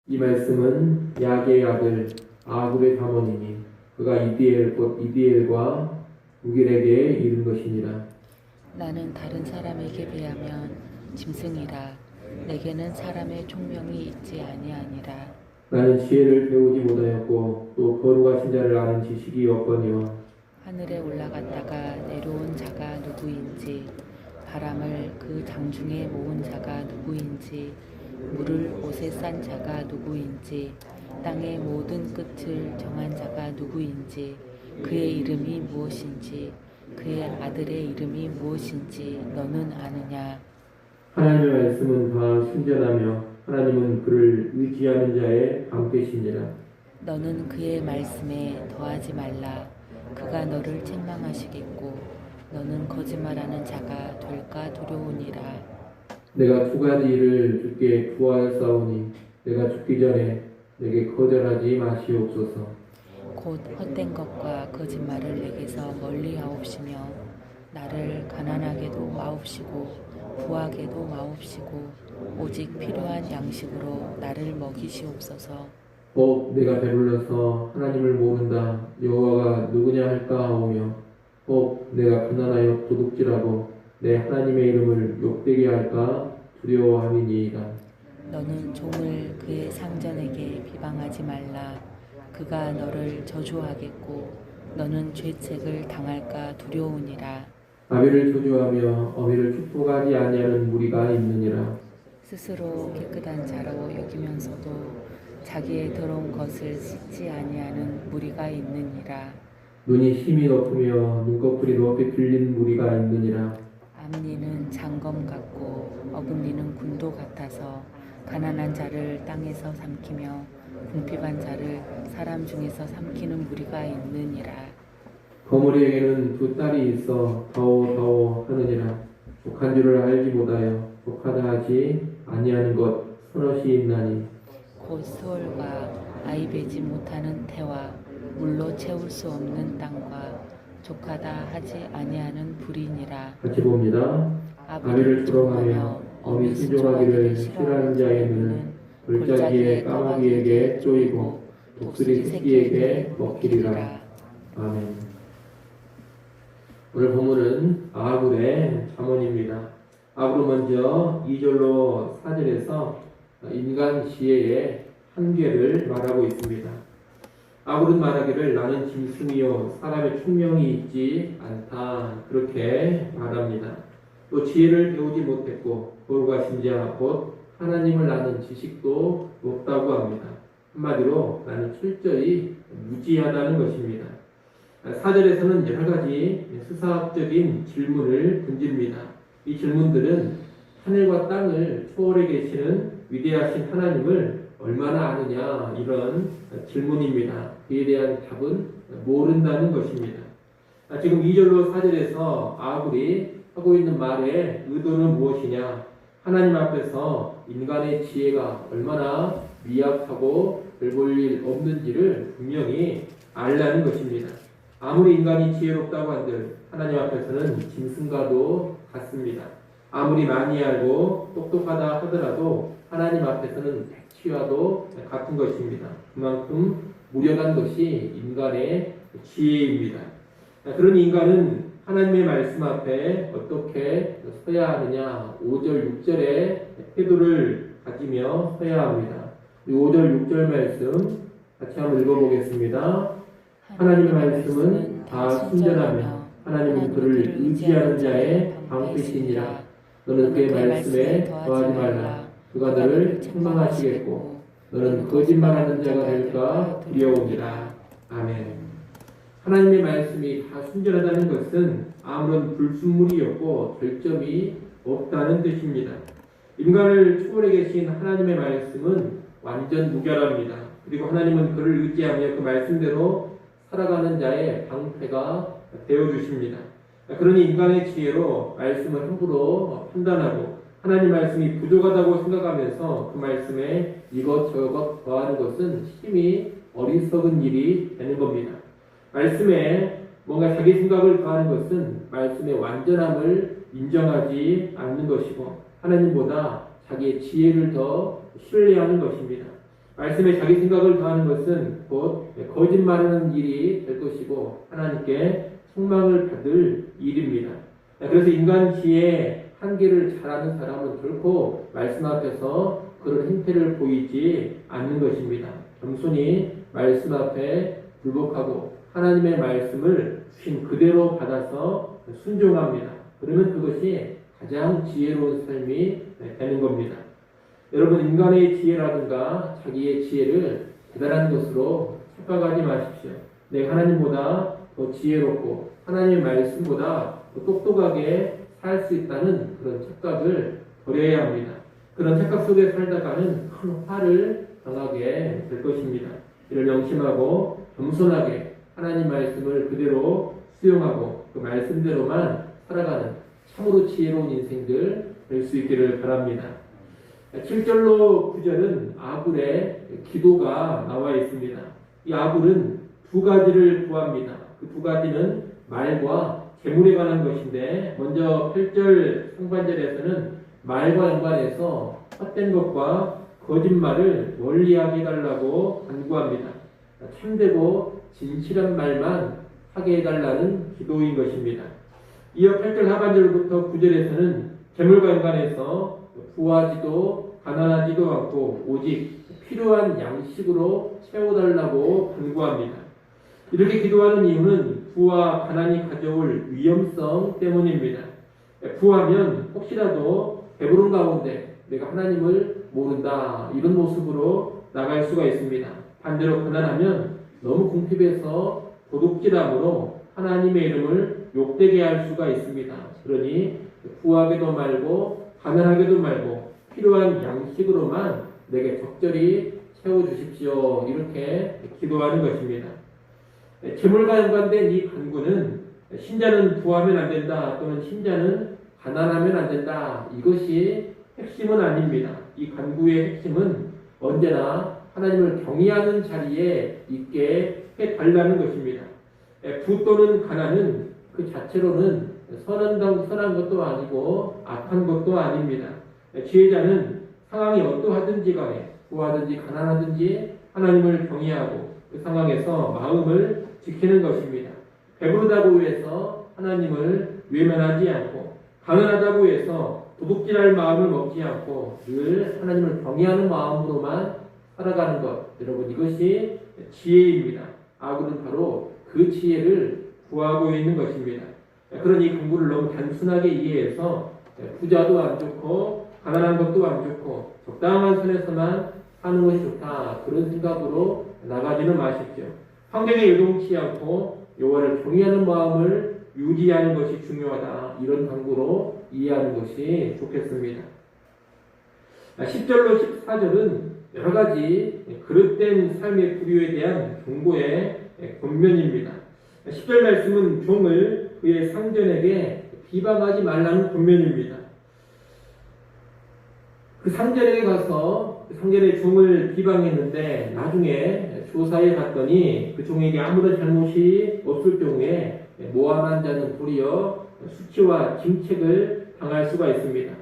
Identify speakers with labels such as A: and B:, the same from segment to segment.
A: 이 말씀은 야게의 아들 아합의 가문이니 그가 이디엘과 우길에게 이른 것이니라.
B: 나는 다른 사람에게 비하면 짐승이라. 내게는 사람의 총명이 있지 아니하니라.
A: 나는 지혜를 배우지 못하였고 또 거룩하신 자를 아는 지식이 없거니와
B: 하늘에 올라갔다가 내려온 자가 누구인지, 바람을 그 장중에 모은 자가 누구인지, 물을 옷에 싼 자가 누구인지, 땅의 모든 끝을 정한 자가 누구인지, 그의 이름이 무엇인지, 그의 아들의 이름이 무엇인지 너는 아느냐?
A: 하나님의 말씀은 다 순전하며 하나님은 그를 의지하는 자의 방패시니라.
B: 너는 그의 말씀에 더하지 말라. 그가 너를 책망하시겠고 너는 거짓말하는 자가 될까 두려우니라.
A: 내가 두 가지 일을 주께 구하였사오니 내가 죽기 전에 내게 거절하지 마시옵소서.
B: 곧 헛된 것과 거짓말을 내게서 멀리 하옵시며 나를 가난하게도 마옵시고 부하게도 마옵시고 오직 필요한 양식으로 나를 먹이시옵소서.
A: 내가 배불러서 하나님을 모른다 여호와가 누구냐 할까 하오며 내가 가난하여 도둑질하고 내 하나님의 이름을 욕되게 할까 두려워함이니이다.
B: 너는 종을 그의 상전에게 비방하지 말라. 그가 너를 저주하겠고 너는 죄책을 당할까 두려우니라.
A: 아비를 저주하며 어미를 축복하지 아니하는 무리가 있느니라.
B: 스스로 깨끗한 자로 여기면서도 자기의 더러운 것을 씻지 아니하는 무리가 있느니라.
A: 눈이 힘이 높으며 눈꺼풀이 높이 들린 무리가 있느니라.
B: 앞니는 장검 같고 어금니는 군도 같아서 가난한 자를 땅에서 삼키며 궁핍한 자를 사람 중에서 삼키는 무리가 있느니라.
A: 거물이에게는 두 딸이 있어 더워 하느니라. 독한 줄을 알지 못하여 독하다 하지 아니하는 것 서너시 있나니
B: 곧 수월과 아이 베지 못하는 태와 물로 채울 수 없는 땅과 족하다 하지 아니하는 불이니라.
A: 같이 봅니다. 아비를 조롱하며 어미 순종하기를 싫어하는 자의 눈은 골짜기의 까마귀에게 쪼이고 독수리 새끼에게 먹히리라. 아멘. 오늘 본문은 아합의 잠언입니다. 아합은 먼저 2절로 4절에서 인간 지혜의 한계를 말하고 있습니다. 아합은 말하기를 나는 짐승이요 사람의 총명이 있지 않다 그렇게 말합니다. 또 지혜를 배우지 못했고 거룩하신 자 곧 하나님을 아는 지식도 없다고 합니다. 한마디로 나는 철저히 무지하다는 것입니다. 4절에서는 여러 가지 수사학적인 질문을 던집니다. 이 질문들은 하늘과 땅을 초월해 계시는 위대하신 하나님을 얼마나 아느냐 이런 질문입니다. 그에 대한 답은 모른다는 것입니다. 지금 2절로 4절에서 아합이 하고 있는 말의 의도는 무엇이냐? 하나님 앞에서 인간의 지혜가 얼마나 미약하고 별 볼 일 없는지를 분명히 알라는 것입니다. 아무리 인간이 지혜롭다고 한들 하나님 앞에서는 짐승과도 같습니다. 아무리 많이 알고 똑똑하다 하더라도 하나님 앞에서는 백치와도 같은 것입니다. 그만큼 무력한 것이 인간의 지혜입니다. 그런 인간은 하나님의 말씀 앞에 어떻게 서야 하느냐 5절 6절의 태도를 가지며 서야 합니다. 5절 6절 말씀 같이 한번 읽어보겠습니다. 하나님의 말씀은 다 순전하며 하나님은 그를 의지하는 자의 방패시니라. 너는 그의 말씀에 더하지 말라. 그가 너를 책망하시겠고 너는 거짓말하는 자가 될까 두려우니라. 아멘. 하나님의 말씀이 다 순전하다는 것은 아무런 불순물이 없고 결점이 없다는 뜻입니다. 인간을 초월해 계신 하나님의 말씀은 완전 무결합니다. 그리고 하나님은 그를 의지하며 그 말씀대로 살아가는 자의 방패가 되어주십니다. 그러니 인간의 지혜로 말씀을 함부로 판단하고 하나님 말씀이 부족하다고 생각하면서 그 말씀에 이것저것 더하는 것은 심히 어리석은 일이 되는 겁니다. 말씀에 뭔가 자기 생각을 더하는 것은 말씀의 완전함을 인정하지 않는 것이고 하나님보다 자기의 지혜를 더 신뢰하는 것입니다. 말씀에 자기 생각을 더하는 것은 곧 거짓말하는 일이 될 것이고 하나님께 책망을 받을 일입니다. 그래서 인간 지혜의 한계를 잘 아는 사람은 결코 말씀 앞에서 그런 행태를 보이지 않는 것입니다. 겸손히 말씀 앞에 굴복하고 하나님의 말씀을 주신 그대로 받아서 순종합니다. 그러면 그것이 가장 지혜로운 삶이 되는 겁니다. 여러분, 인간의 지혜라든가 자기의 지혜를 대단한 것으로 착각하지 마십시오. 내가 하나님보다 더 지혜롭고 하나님의 말씀보다 더 똑똑하게 살 수 있다는 그런 착각을 버려야 합니다. 그런 착각 속에 살다가는 큰 화를 당하게 될 것입니다. 이를 명심하고 겸손하게 하나님 말씀을 그대로 수용하고 그 말씀대로만 살아가는 참으로 지혜로운 인생들 될 수 있기를 바랍니다. 7절로 9절은 아굴의 기도가 나와 있습니다. 이 아굴은 두 가지를 구합니다. 그 두 가지는 말과 재물에 관한 것인데, 먼저 8절 상반절에서는 말과 연관해서 헛된 것과 거짓말을 멀리하게 해달라고 간구합니다. 참되고 진실한 말만 하게 해달라는 기도인 것입니다. 이어 8절 하반절부터 9절에서는 재물과 연관해서 부하지도 가난하지도 않고 오직 필요한 양식으로 채워달라고 간구합니다. 이렇게 기도하는 이유는 부와 가난이 가져올 위험성 때문입니다. 부하면 혹시라도 배부른 가운데 내가 하나님을 모른다 이런 모습으로 나갈 수가 있습니다. 반대로 가난하면 너무 궁핍해서 도둑질함으로 하나님의 이름을 욕되게 할 수가 있습니다. 그러니 부하게도 말고 가난하게도 말고 필요한 양식으로만 내게 적절히 채워주십시오. 이렇게 기도하는 것입니다. 재물과 연관된 이 간구는 신자는 부하면 안 된다 또는 신자는 가난하면 안 된다, 이것이 핵심은 아닙니다. 이 간구의 핵심은 언제나 하나님을 경외하는 자리에 있게 해달라는 것입니다. 부 또는 가난은 그 자체로는 선한 것도 아니고 악한 것도 아닙니다. 지혜자는 상황이 어떠하든지 간에 부하든지 가난하든지 하나님을 경외하고 그 상황에서 마음을 지키는 것입니다. 배부르다고 해서 하나님을 외면하지 않고, 가난하다고 해서 도둑질할 마음을 먹지 않고 늘 하나님을 경외하는 마음으로만 살아가는 것, 여러분, 이것이 지혜입니다. 아굴은 바로 그 지혜를 구하고 있는 것입니다. 그런 이 간구를 너무 단순하게 이해해서 부자도 안 좋고 가난한 것도 안 좋고 적당한 선에서만 사는 것이 좋다, 그런 생각으로 나가지는 마십시오. 환경에 요동치 않고 여호와를 경외하는 마음을 유지하는 것이 중요하다, 이런 간구로 이해하는 것이 좋겠습니다. 10절로 14절은 여러 가지 그릇된 삶의 부류에 대한 경고의 권면입니다. 10절 말씀은 종을 그의 상전에게 비방하지 말라는 권면입니다. 그 상전에게 가서 그 상전의 종을 비방했는데 나중에 조사해 봤더니 그 종에게 아무런 잘못이 없을 경우에 모함한 자는 도리어 수치와 징책을 당할 수가 있습니다.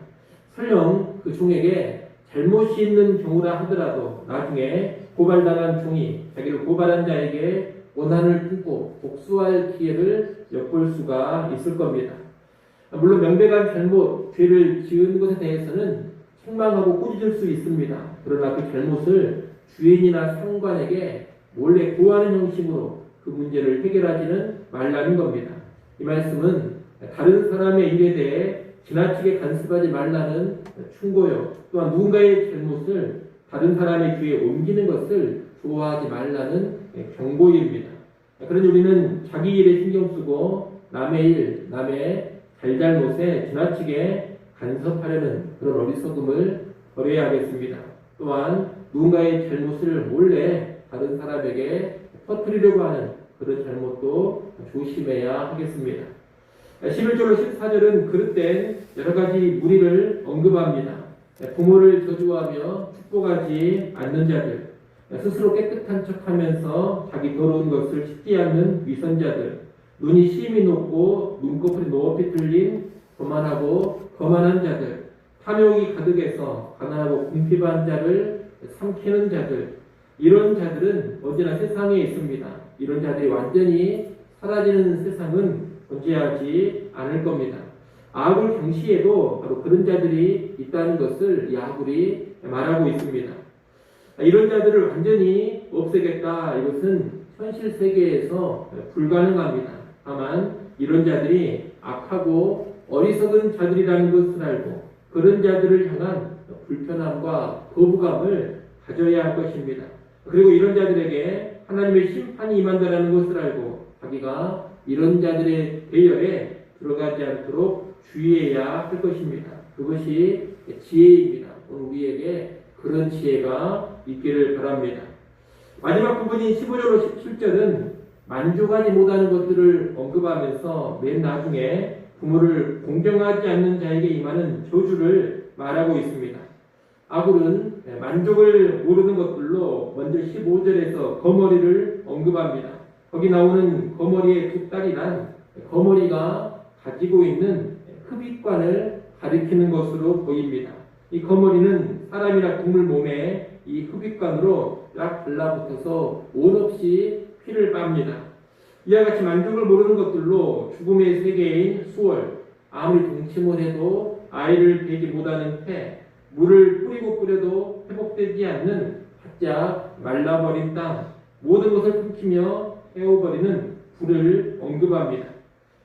A: 설령 그 종에게 잘못이 있는 경우라 하더라도 나중에 고발당한 종이 자기를 고발한 자에게 원한을 품고 복수할 기회를 엿볼 수가 있을 겁니다. 물론 명백한 잘못, 죄를 지은 것에 대해서는 책망하고 꾸짖을 수 있습니다. 그러나 그 잘못을 주인이나 상관에게 몰래 고하는 형식으로 그 문제를 해결하지는 말라는 겁니다. 이 말씀은 다른 사람의 일에 대해 지나치게 간섭하지 말라는 충고요, 또한 누군가의 잘못을 다른 사람의 귀에 옮기는 것을 좋아하지 말라는 경고입니다. 그러니 우리는 자기 일에 신경 쓰고 남의 일, 남의 잘잘못에 지나치게 간섭하려는 그런 어리석음을 버려야 하겠습니다. 또한 누군가의 잘못을 몰래 다른 사람에게 퍼뜨리려고 하는 그런 잘못도 조심해야 하겠습니다. 11절로 14절은 그릇된 여러 가지 무리를 언급합니다. 부모를 저주하며 축복하지 않는 자들, 스스로 깨끗한 척하면서 자기 더러운 것을 씻지 않는 위선자들, 눈이 심히 높고 눈꺼풀이 높이 뚫린 거만하고 거만한 자들, 탐욕이 가득해서 가난하고 궁핍한 자를 삼키는 자들, 이런 자들은 언제나 세상에 있습니다. 이런 자들이 완전히 사라지는 세상은 존재하지 않을 겁니다. 아굴 당시에도 바로 그런 자들이 있다는 것을 이 아굴이 말하고 있습니다. 이런 자들을 완전히 없애겠다. 이것은 현실 세계에서 불가능합니다. 다만 이런 자들이 악하고 어리석은 자들이라는 것을 알고 그런 자들을 향한 불편함과 거부감을 가져야 할 것입니다. 그리고 이런 자들에게 하나님의 심판이 임한다는 것을 알고 자기가 이런 자들의 대열에 들어가지 않도록 주의해야 할 것입니다. 그것이 지혜입니다. 오늘 우리에게 그런 지혜가 있기를 바랍니다. 마지막 부분인 15절로 17절은 만족하지 못하는 것들을 언급하면서 맨 나중에 부모를 공경하지 않는 자에게 임하는 저주를 말하고 있습니다. 아굴은 만족을 모르는 것들로 먼저 15절에서 거머리를 언급합니다. 거기 나오는 거머리의 두 딸이란 거머리가 가지고 있는 흡입관을 가리키는 것으로 보입니다. 이 거머리는 사람이나 동물 몸에 이 흡입관으로 딱 달라붙어서 온 없이 피를 빱니다. 이와 같이 만족을 모르는 것들로 죽음의 세계인 수월, 아무리 동침을 해도 아이를 베지 못하는 태, 물을 뿌리고 뿌려도 회복되지 않는 바짝 말라버린 땅, 모든 것을 끊기며 태워버리는 불을 언급합니다.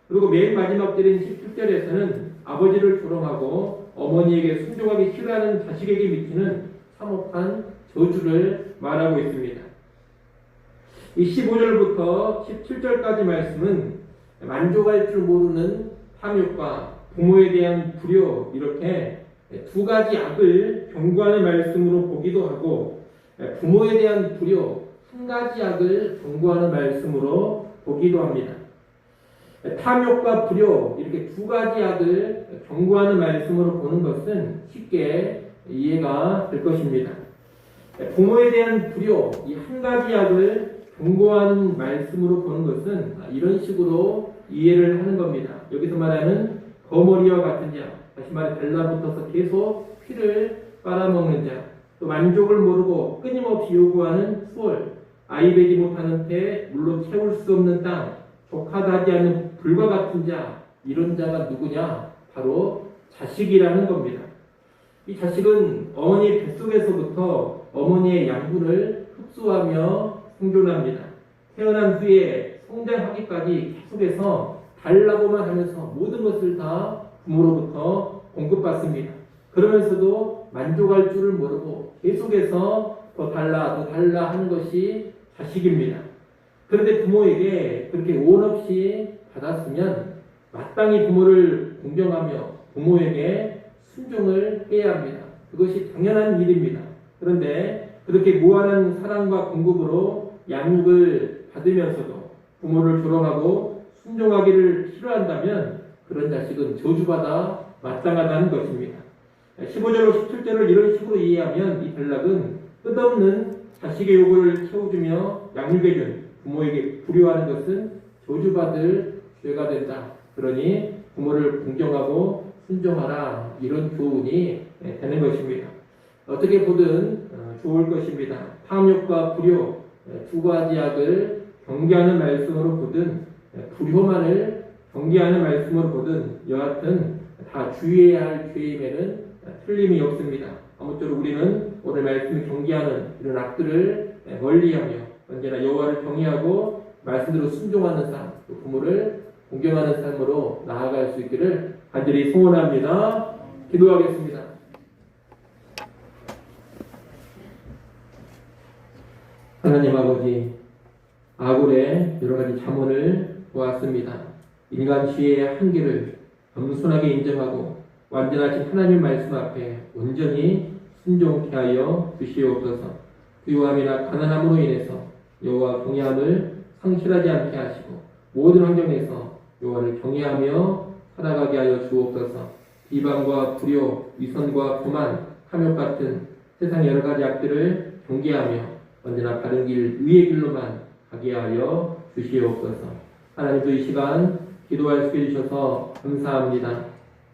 A: 그리고 맨 마지막 절인 17절에서는 아버지를 조롱하고 어머니에게 순종하기 싫어하는 자식에게 미치는 참혹한 저주를 말하고 있습니다. 이 15절부터 17절까지 말씀은 만족할 줄 모르는 탐욕과 부모에 대한 불효, 이렇게 두 가지 악을 경고하는 말씀으로 보기도 하고 부모에 대한 불효, 한 가지 악을 경고하는 말씀으로 보기도 합니다. 탐욕과 불효, 이렇게 두 가지 악을 경고하는 말씀으로 보는 것은 쉽게 이해가 될 것입니다. 부모에 대한 불효, 이 한 가지 악을 경고하는 말씀으로 보는 것은 이런 식으로 이해를 하는 겁니다. 여기서 말하는 거머리와 같은 자, 다시 말해 달라붙어서 계속 피를 빨아먹는 자, 또 만족을 모르고 끊임없이 요구하는 수월, 아이 베지 못하는 태, 물로 채울 수 없는 땅, 족하다지 않은 불과 같은 자, 이런 자가 누구냐? 바로 자식이라는 겁니다. 이 자식은 어머니 뱃속에서부터 어머니의 양분을 흡수하며 생존합니다. 태어난 후에 성장하기까지 계속해서 달라고만 하면서 모든 것을 다 부모로부터 공급받습니다. 그러면서도 만족할 줄을 모르고 계속해서 더 달라 하는 것이 자식입니다. 그런데 부모에게 그렇게 온 없이 받았으면 마땅히 부모를 공경하며 부모에게 순종을 해야 합니다. 그것이 당연한 일입니다. 그런데 그렇게 무한한 사랑과 공급으로 양육을 받으면서도 부모를 조롱하고 순종하기를 싫어한다면 그런 자식은 저주받아 마땅하다는 것입니다. 15절로 17절을 이런 식으로 이해하면 이 벨락은 끝없는 자식의 요구를 채워주며 양육해준 부모에게 불효하는 것은 저주받을 죄가 된다. 그러니 부모를 공경하고 순종하라, 이런 교훈이 되는 것입니다. 어떻게 보든 좋을 것입니다. 탐욕과 불효 두 가지 악을 경계하는 말씀으로 보든 불효만을 경계하는 말씀으로 보든 여하튼 다 주의해야 할 죄임에는 틀림이 없습니다. 아무쪼록 우리는 오늘 말씀을 경계하는 이런 악들을 멀리하며 언제나 여호와를 경외하고 말씀대로 순종하는 삶, 또 부모를 공경하는 삶으로 나아갈 수 있기를 간절히 소원합니다. 기도하겠습니다. 하나님 아버지, 아굴의 여러 가지 잠언을 보았습니다. 인간 지혜의 한계를 겸손하게 인정하고 완전하신 하나님 말씀 앞에 온전히 순종케 하여 주시옵소서. 부유함이나 가난함으로 인해서 여호와 경외함을 상실하지 않게 하시고 모든 환경에서 여호와를 경외하며 살아가게 하여 주옵소서. 비방과 불효, 위선과 교만, 탐욕 같은 세상 여러 가지 악들을 경계하며 언제나 바른 길, 의의 길로만 가게 하여 주시옵소서. 하나님도 이 시간 기도할 수 해주셔서 감사합니다.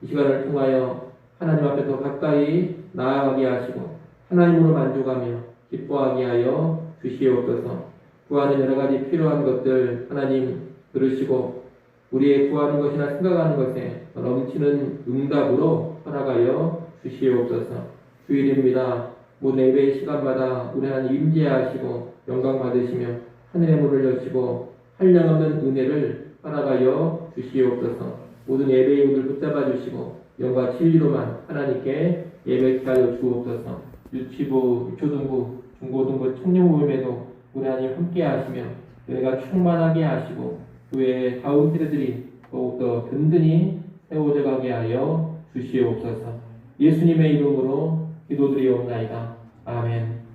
A: 이 시간을 통하여 하나님 앞에 더 가까이 나아가게 하시고 하나님으로 만족하며 기뻐하게 하여 주시옵소서. 구하는 여러 가지 필요한 것들 하나님 들으시고 우리의 구하는 것이나 생각하는 것에 넘치는 응답으로 허락하여 주시옵소서. 주일입니다. 모든 예배 시간마다 우리 하나님 임재하시고 영광 받으시며 하늘의 문을 여시고 한량없는 은혜를 허락하여 주시옵소서. 모든 예배의 문을 붙잡아 주시고 영과 진리로만 하나님께 예배케 하여 주옵소서. 유치부, 유초등부, 중고등부, 청년 모임에도 우리 하나님 함께 하시며 교회가 충만하게 하시고 교회의 다음 세대들이 더욱더 든든히 세워져 가게 하여 주시옵소서. 예수님의 이름으로 기도드리옵나이다. 아멘.